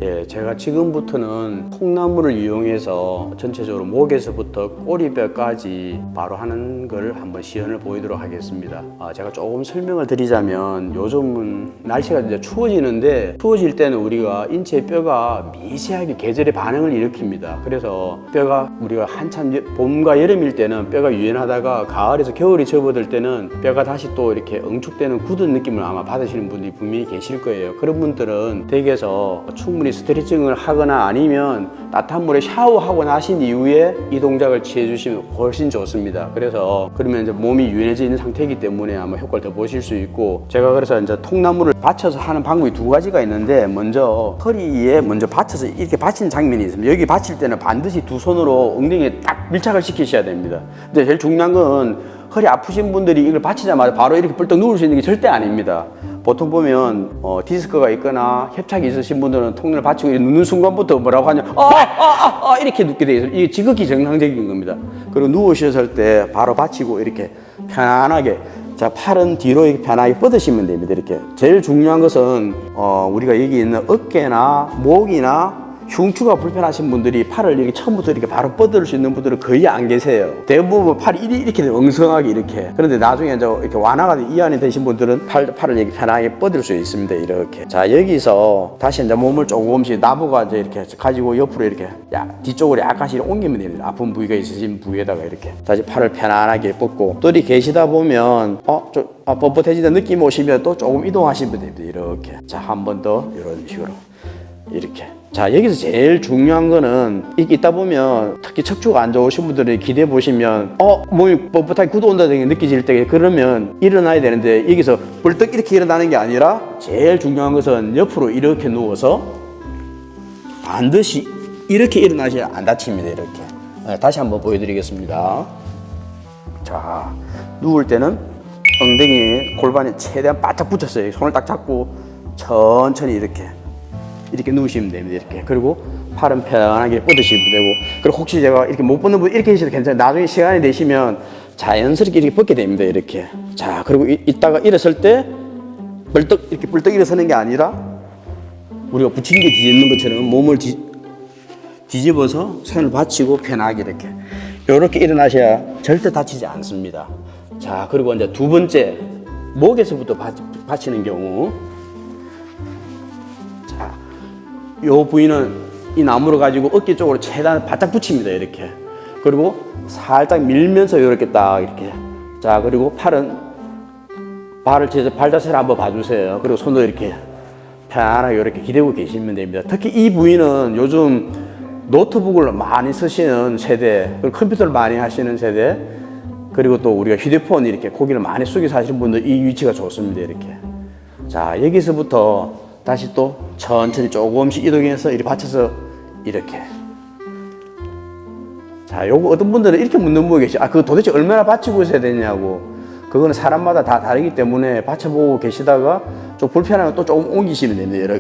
예, 제가 지금부터는 통나무를 이용해서 전체적으로 목에서부터 꼬리뼈까지 바로 하는 걸 한번 시연을 보이도록 하겠습니다. 제가 조금 설명을 드리자면 요즘은 날씨가 이제 추워지는데 추워질 때는 우리가 인체 뼈가 미세하게 계절의 반응을 일으킵니다. 그래서 뼈가 우리가 한참 봄과 여름일 때는 뼈가 유연하다가 가을에서 겨울이 접어들 때는 뼈가 다시 또 이렇게 응축되는 굳은 느낌을 아마 받으시는 분들이 분명히 계실 거예요. 그런 분들은 댁에서 충분히 스트레칭을 하거나 아니면 따뜻한 물에 샤워하고 나신 이후에 이 동작을 취해 주시면 훨씬 좋습니다. 그래서 그러면 이제 몸이 유연해져 있는 상태이기 때문에 아마 효과를 더 보실 수 있고, 제가 그래서 이제 통나무를 받쳐서 하는 방법이 두 가지가 있는데, 먼저 허리에 먼저 받쳐서 이렇게 받치는 장면이 있습니다. 여기 받칠 때는 반드시 두 손으로 엉덩이에 딱 밀착을 시키셔야 됩니다. 근데 제일 중요한 건 허리 아프신 분들이 이걸 받치자마자 바로 이렇게 뿔떡 누울 수 있는 게 절대 아닙니다. 보통 보면 디스크가 있거나 협착이 있으신 분들은 통나무를 받치고 눕는 순간부터 뭐라고 하냐, 이렇게 눕게 돼 있어요. 이게 지극히 정상적인 겁니다. 그리고 누우셨을 때 바로 받치고 이렇게 편안하게, 자, 팔은 뒤로 이렇게 편하게 뻗으시면 됩니다. 이렇게. 제일 중요한 것은 우리가 여기 있는 어깨나 목이나 흉추가 불편하신 분들이 팔을 이렇게 처음부터 이렇게 바로 뻗을 수 있는 분들은 거의 안 계세요. 대부분 팔이 이렇게 엉성하게 이렇게. 그런데 나중에 이제 이렇게 완화가 이완이 되신 분들은 팔을 이렇게 편하게 뻗을 수 있습니다. 이렇게. 자, 여기서 다시 이제 몸을 조금씩 나부가 이제 이렇게 가지고 옆으로 이렇게 뒤쪽으로 약간씩 옮기면 됩니다. 아픈 부위가 있으신 부위에다가 이렇게. 다시 팔을 편안하게 뻗고, 또 이렇게 계시다 보면 뻣뻣해지는 느낌 오시면 또 조금 이동하시면 됩니다. 이렇게. 자, 한 번 더 이런 식으로. 이렇게. 자, 여기서 제일 중요한 거는 이렇게 있다 보면 특히 척추가 안 좋으신 분들이 기대해 보시면 몸이 뻣뻣하게 굳어온다는 게 느껴질 때, 그러면 일어나야 되는데 여기서 벌떡 이렇게 일어나는 게 아니라 제일 중요한 것은 옆으로 이렇게 누워서 반드시 이렇게 일어나셔야 안 다칩니다. 이렇게. 다시 한번 보여드리겠습니다. 자, 누울 때는 엉덩이 골반에 최대한 바짝 붙였어요. 손을 딱 잡고 천천히 이렇게 누우시면 됩니다. 이렇게. 그리고 팔은 편하게 뻗으시면 되고, 그리고 혹시 제가 이렇게 못 뻗는 분 이렇게 하셔도 괜찮아요. 나중에 시간이 되시면 자연스럽게 이렇게 뻗게 됩니다. 이렇게. 자, 그리고 이따가 일어설 때 이렇게 벌떡 일어서는 게 아니라 우리가 부침개 뒤집는 것처럼 몸을 뒤집어서 손을 받치고 편하게 이렇게 일어나셔야 절대 다치지 않습니다. 자, 그리고 이제 두 번째, 목에서부터 받치는 경우. 요 부위는 이 나무를 가지고 어깨 쪽으로 최대한 바짝 붙입니다. 이렇게. 그리고 살짝 밀면서 이렇게 딱 이렇게. 자, 그리고 발을 제대로 발 자세를 한번 봐주세요. 그리고 손도 이렇게 편안하게 이렇게 기대고 계시면 됩니다. 특히 이 부위는 요즘 노트북을 많이 쓰시는 세대, 그리고 컴퓨터를 많이 하시는 세대, 그리고 또 우리가 휴대폰 이렇게 고개를 많이 숙여서 하시는 분들 이 위치가 좋습니다. 이렇게. 자, 여기서부터 다시 또 천천히 조금씩 이동해서 이렇게 받쳐서 이렇게. 자, 요거 어떤 분들은 이렇게 묻는 분이 계시죠. 그거 도대체 얼마나 받치고 있어야 되냐고. 그거는 사람마다 다 다르기 때문에 받쳐보고 계시다가 좀 불편하면 또 조금 옮기시면 됩니다.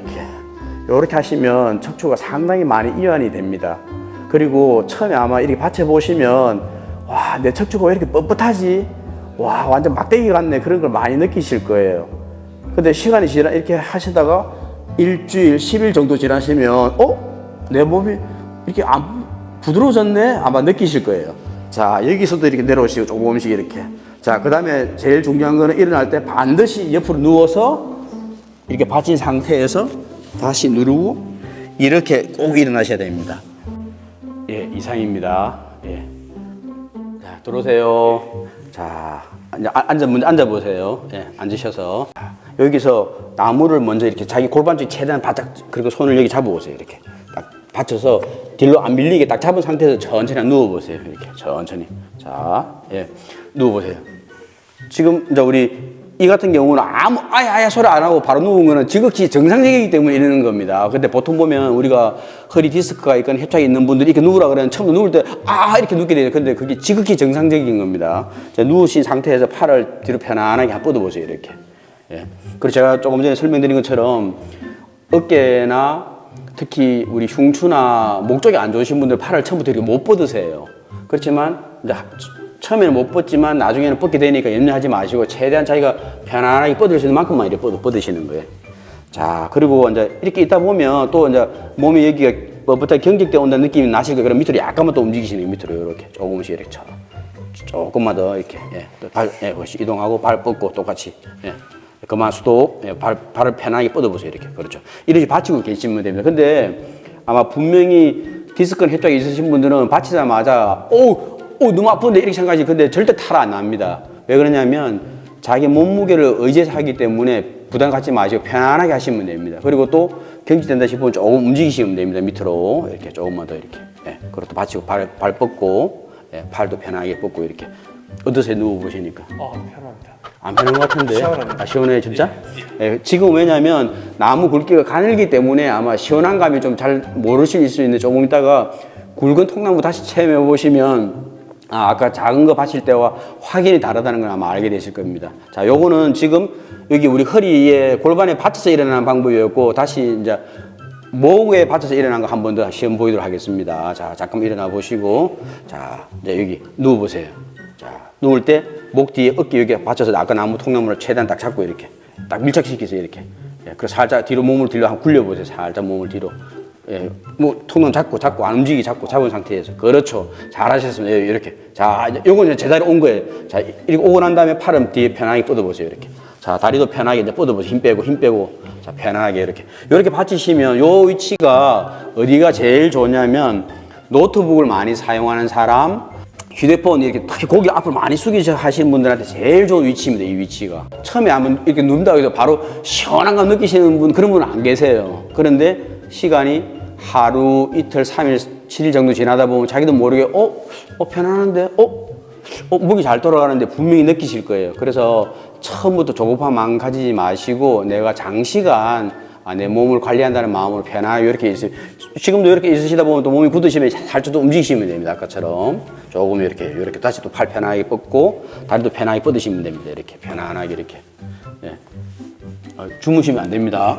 이렇게 하시면 척추가 상당히 많이 이완이 됩니다. 그리고 처음에 아마 이렇게 받쳐보시면, 와, 내 척추가 왜 이렇게 뻣뻣하지? 와, 완전 막대기 같네. 그런 걸 많이 느끼실 거예요. 근데 시간이 이렇게 하시다가 일주일, 10일 정도 지나시면 내 몸이 이렇게 안 부드러워졌네? 아마 느끼실 거예요. 자, 여기서도 이렇게 내려오시고 조금씩 이렇게. 자, 그 다음에 제일 중요한 거는 일어날 때 반드시 옆으로 누워서 이렇게 받친 상태에서 다시 누르고 이렇게 꼭 일어나셔야 됩니다. 예, 이상입니다. 예. 자, 들어오세요. 자, 먼저 앉아보세요. 예, 앉으셔서. 여기서 나무를 먼저 이렇게 자기 골반 쪽에 최대한 바짝, 그리고 손을 여기 잡아보세요. 이렇게 딱 받쳐서 뒤로 안 밀리게 딱 잡은 상태에서 천천히 누워보세요. 이렇게 천천히. 자, 예, 누워보세요. 지금 이제 우리 이 같은 경우는 아야 소리 안 하고 바로 누운 거는 지극히 정상적이기 때문에 이러는 겁니다. 근데 보통 보면 우리가 허리 디스크가 있거나 협착이 있는 분들이 이렇게 누우라 그러면 처음 누울 때 이렇게 눕게 돼요. 근데 그게 지극히 정상적인 겁니다. 자, 누우신 상태에서 팔을 뒤로 편안하게 뻗어보세요. 이렇게. 예. 그리고 제가 조금 전에 설명드린 것처럼 어깨나 특히 우리 흉추나 목 쪽이 안 좋으신 분들 팔을 처음부터 이렇게 못 뻗으세요. 그렇지만 이제 처음에는 못 뻗지만 나중에는 뻗게 되니까 염려하지 마시고 최대한 자기가 편안하게 뻗을 수 있는 만큼만 이렇게 뻗으시는 거예요. 자, 그리고 이제 이렇게 있다 보면 또 이제 몸이 여기가 뭐부터 경직돼 온다는 느낌이 나실 거예요. 그럼 밑으로 약간만 또 움직이시는 거예요. 밑으로 이렇게 조금씩 이렇게 쳐. 조금만 더 이렇게 이동하고 발 뻗고 똑같이 그만 스톱. 발을 편하게 뻗어보세요. 이렇게 그렇죠. 이렇게 받치고 계시면 됩니다. 근데 아마 분명히 디스크는 해쪽에 있으신 분들은 받치자마자 너무 아픈데 이렇게 생각하시. 근데 절대 탈 안 납니다. 왜 그러냐면 자기 몸무게를 의지하기 때문에 부담 갖지 마시고 편안하게 하시면 됩니다. 그리고 또 경직된다 싶으면 조금 움직이시면 됩니다. 밑으로 이렇게 조금만 더 이렇게. 그리고 또 받치고 발 뻗고 팔도 편하게 뻗고 이렇게. 어떠세요? 누워보시니까? 편합니다. 안 편한 것 같은데? 시원합니다. 시원해 진짜? 지금 왜냐면 나무 굵기가 가늘기 때문에 아마 시원한 감이 좀 잘 모르실 수 있는데 조금 있다가 굵은 통나무 다시 체험해 보시면 아까 작은 거 받칠 때와 확연히 다르다는 걸 아마 알게 되실 겁니다. 자, 요거는 지금 여기 우리 허리에 골반에 받쳐서 일어나는 방법이었고 다시 이제 목에 받쳐서 일어나는 거 한 번 더 시험 보이도록 하겠습니다. 자, 잠깐 일어나 보시고 자, 이제 여기 누워 보세요. 자, 누울 때 목 뒤에 어깨 여기에 받쳐서 아까 나무 통나무를 최대한 딱 잡고 이렇게 딱 밀착시키세요. 이렇게. 그리고 살짝 뒤로 몸을 뒤로 한번 굴려 보세요. 살짝 몸을 뒤로. 뭐 통나무 잡고 안 움직이게 잡은 상태에서. 그렇죠. 잘하셨습니다. 이렇게. 자, 이제 요건 이제 제자리 온 거예요. 자, 이렇게 오고 난 다음에 팔은 뒤에 편하게 뻗어보세요. 이렇게. 자, 다리도 편하게 이제 뻗어보세요. 힘 빼고. 자, 편하게 이렇게 받치시면 요 위치가 어디가 제일 좋냐면 노트북을 많이 사용하는 사람, 휴대폰 이렇게 특히 고개 앞을 많이 숙이셔 하시는 분들한테 제일 좋은 위치입니다. 이 위치가. 처음에 한번 이렇게 눕는다고 해서 바로 시원한 감 느끼시는 분, 그런 분은 안 계세요. 그런데 시간이 하루, 이틀, 3일, 7일 정도 지나다 보면 자기도 모르게 편안한데? 목이 잘 돌아가는데 분명히 느끼실 거예요. 그래서 처음부터 조급한 마음 가지지 마시고 내가 장시간 내 몸을 관리한다는 마음으로 편하게 이렇게 있어요. 지금도 이렇게 있으시다 보면 또 몸이 굳으시면 살짝 또 움직이시면 됩니다. 아까처럼 조금 이렇게 다시 또 팔 편하게 뻗고 다리도 편하게 뻗으시면 됩니다. 이렇게 편안하게 이렇게. 주무시면 안 됩니다.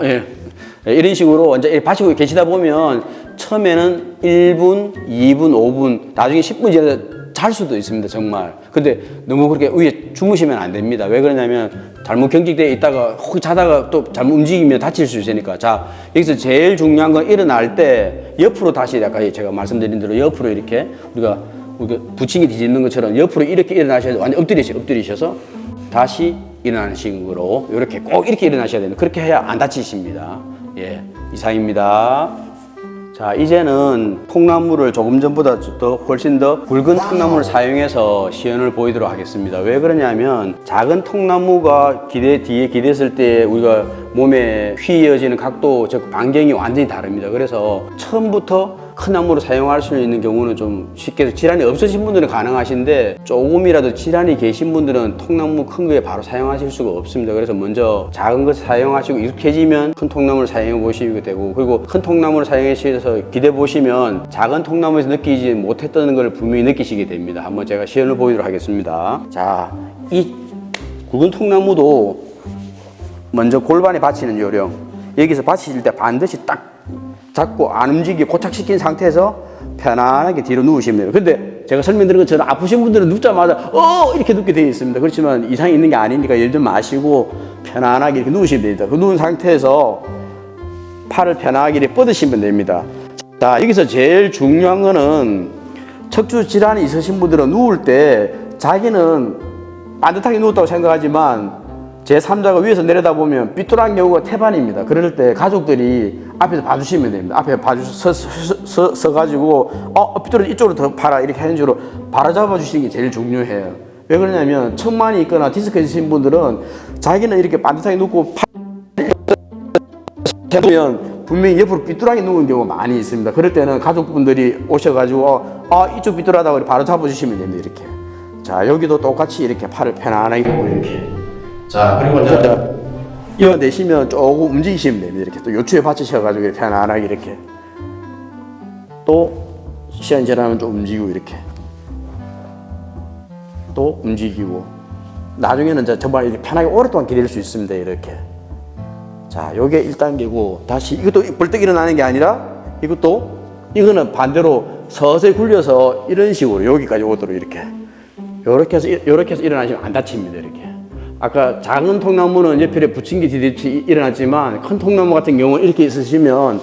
이런 식으로 이제 받치고 계시다 보면 처음에는 1분, 2분, 5분, 나중에 10분 지나서 잘 수도 있습니다. 정말. 근데 너무 그렇게 위에 주무시면 안 됩니다. 왜 그러냐면 잘못 경직되어 있다가 혹 자다가 또 잘못 움직이면 다칠 수 있으니까. 자, 여기서 제일 중요한 건 일어날 때 옆으로 다시 아까 제가 말씀드린 대로 옆으로 이렇게 우리가 부침개 뒤집는 것처럼 옆으로 이렇게 일어나셔야 돼요. 완전 엎드리셔서 다시 일어나는 식으로 이렇게 꼭 이렇게 일어나셔야 됩니다. 그렇게 해야 안 다치십니다. 이상입니다. 자, 이제는 통나무를 조금 전보다 훨씬 더 굵은 통나무를 사용해서 시연을 보이도록 하겠습니다. 왜 그러냐면 작은 통나무가 뒤에 기댔을 때 우리가 몸에 휘어지는 각도, 즉 반경이 완전히 다릅니다. 그래서 처음부터 큰 나무를 사용할 수 있는 경우는 좀 쉽게 질환이 없으신 분들은 가능하신데 조금이라도 질환이 계신 분들은 통나무 큰 거에 바로 사용하실 수가 없습니다. 그래서 먼저 작은 것 사용하시고 익숙해지면 큰 통나무를 사용해 보시게 되고, 그리고 큰 통나무를 사용해서 기대 보시면 작은 통나무에서 느끼지 못했던 걸 분명히 느끼시게 됩니다. 한번 제가 시연을 보이도록 하겠습니다. 자, 이 굵은 통나무도 먼저 골반에 받치는 요령, 여기서 받치실 때 반드시 딱 잡고 안 움직이게 고착시킨 상태에서 편안하게 뒤로 누우시면 돼요. 근데 제가 설명드린 것처럼 아프신 분들은 눕자마자 이렇게 눕게 되어 있습니다. 그렇지만 이상이 있는 게 아니니까 열 좀 마시고 편안하게 이렇게 누우시면 됩니다. 그 누운 상태에서 팔을 편하게 이렇게 뻗으시면 됩니다. 자, 여기서 제일 중요한 거는 척추 질환이 있으신 분들은 누울 때 자기는 반듯하게 누웠다고 생각하지만 제3자가 위에서 내려다보면 삐뚤한 경우가 태반입니다. 그럴 때 가족들이 앞에서 봐주시면 됩니다. 앞에 서가지고 삐뚤어 이쪽으로 더 봐라 이렇게 하는 식으로 바로잡아 주시는 게 제일 중요해요. 왜 그러냐면 척만이 있거나 디스크 있으신 분들은 자기는 이렇게 반듯하게 눕고 팔면 분명히 옆으로 삐뚤하게 누운 경우가 많이 있습니다. 그럴 때는 가족분들이 오셔가지고 이쪽 삐뚤하다고 바로 잡아주시면 됩니다. 이렇게. 자, 여기도 똑같이 이렇게 팔을 편안하게 이렇게. 자, 그리고 이제 이어내시면 조금 움직이시면 됩니다. 이렇게 또 요추에 받치셔가지고 이렇게 편안하게 이렇게. 또 시간이 지나면 좀 움직이고 이렇게. 또 움직이고. 나중에는 이제 정말 이렇게 편하게 오랫동안 기댈 수 있습니다. 이렇게. 자, 요게 1단계고 다시 이것도 벌떡 일어나는 게 아니라 이거는 반대로 서서히 굴려서 이런 식으로 여기까지 오도록 이렇게 해서 일어나시면 안 다칩니다. 이렇게. 아까 작은 통나무는 옆에 붙인 게 뒤집히 일어났지만 큰 통나무 같은 경우는 이렇게 있으시면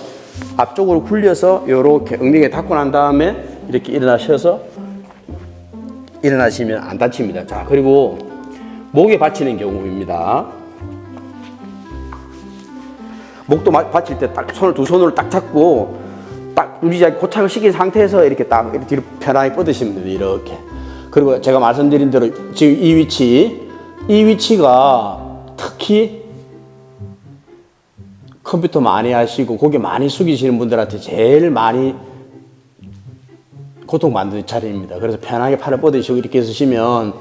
앞쪽으로 굴려서 이렇게 엉덩이에 닿고 난 다음에 이렇게 일어나셔서 일어나시면 안 다칩니다. 자, 그리고 목에 받치는 경우입니다. 목도 받칠 때 딱 손을 두 손으로 딱 잡고 딱 유지하게 고착을 시킨 상태에서 이렇게 딱 이렇게 뒤로 편하게 뻗으시면 됩니다. 이렇게. 그리고 제가 말씀드린 대로 지금 이 위치가 특히 컴퓨터 많이 하시고 고개 많이 숙이시는 분들한테 제일 많이 고통받는 자리입니다. 그래서 편하게 팔을 뻗으시고 이렇게 쓰시면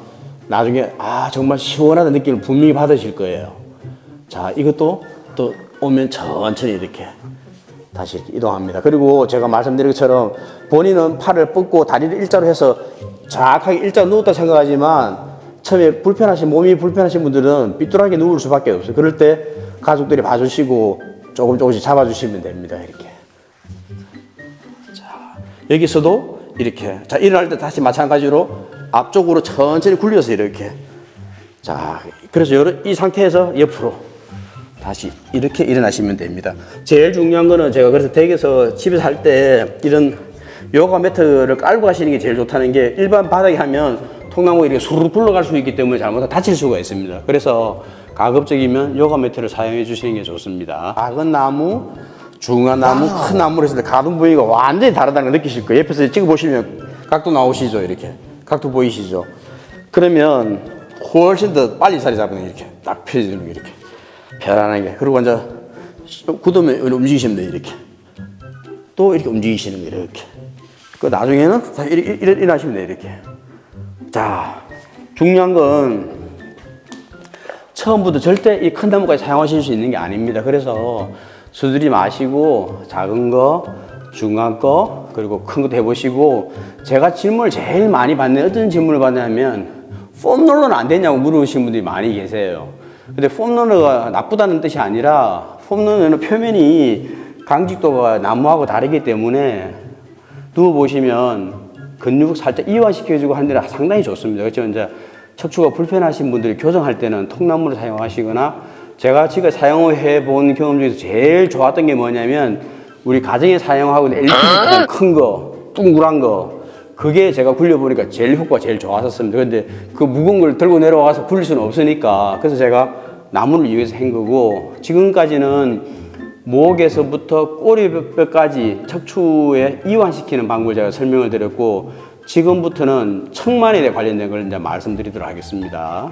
나중에 정말 시원하다는 느낌을 분명히 받으실 거예요. 자, 이것도 또 오면 천천히 이렇게 다시 이렇게 이동합니다. 그리고 제가 말씀드린 것처럼 본인은 팔을 뻗고 다리를 일자로 해서 정확하게 일자로 누웠다 생각하지만 처음에 몸이 불편하신 분들은 삐뚤하게 누울 수밖에 없어요. 그럴 때 가족들이 봐주시고 조금씩 잡아주시면 됩니다. 이렇게. 자, 여기서도 이렇게. 자, 일어날 때 다시 마찬가지로 앞쪽으로 천천히 굴려서 이렇게. 자, 그래서 이 상태에서 옆으로 다시 이렇게 일어나시면 됩니다. 제일 중요한 거는 제가 그래서 댁에서 집에서 할 때 이런 요가 매트를 깔고 하시는 게 제일 좋다는 게 일반 바닥에 하면 통나무가 이렇게 수르륵 굴러갈 수 있기 때문에 잘못하면 다칠 수가 있습니다. 그래서 가급적이면 요가 매트를 사용해 주시는 게 좋습니다. 작은 나무, 중한 나무, 큰 나무를 했을 때 가동 부위가 완전히 다르다는 걸 느끼실 거예요. 옆에서 찍어보시면 각도 나오시죠? 이렇게. 각도 보이시죠? 그러면 훨씬 더 빨리 자리 잡으면 이렇게 딱 펴지는 게 이렇게. 편안하게. 그리고 이제 굳으면 움직이시면 돼요. 이렇게. 또 이렇게 움직이시는 거예요. 이렇게. 그 나중에는 일어나시면 돼요. 이렇게. 자, 중요한 건 처음부터 절대 이 큰 나무까지 사용하실 수 있는 게 아닙니다. 그래서 수두리 마시고 작은 거, 중간 거, 그리고 큰 것도 해보시고 제가 질문을 제일 많이 받는 어떤 질문을 받냐면 폼롤러는 안 되냐고 물으시는 분들이 많이 계세요. 근데 폼롤러가 나쁘다는 뜻이 아니라 폼롤러는 표면이 강직도가 나무하고 다르기 때문에 누워보시면 근육 살짝 이완시켜주고 하는 데는 상당히 좋습니다. 그렇죠? 이제 척추가 불편하신 분들이 교정할 때는 통나무를 사용하시거나 제가 지금 사용해 본 경험 중에서 제일 좋았던 게 뭐냐면 우리 가정에 사용하고 있는 LPG 큰 거, 둥그란 거 그게 제가 굴려보니까 제일 효과가 제일 좋았었습니다. 근데 그 무거운 걸 들고 내려와서 굴릴 수는 없으니까 그래서 제가 나무를 이용해서 한 거고 지금까지는 목에서부터 꼬리뼈까지 척추에 이완시키는 방법을 제가 설명을 드렸고 지금부터는 청만에 관련된 걸 이제 말씀드리도록 하겠습니다.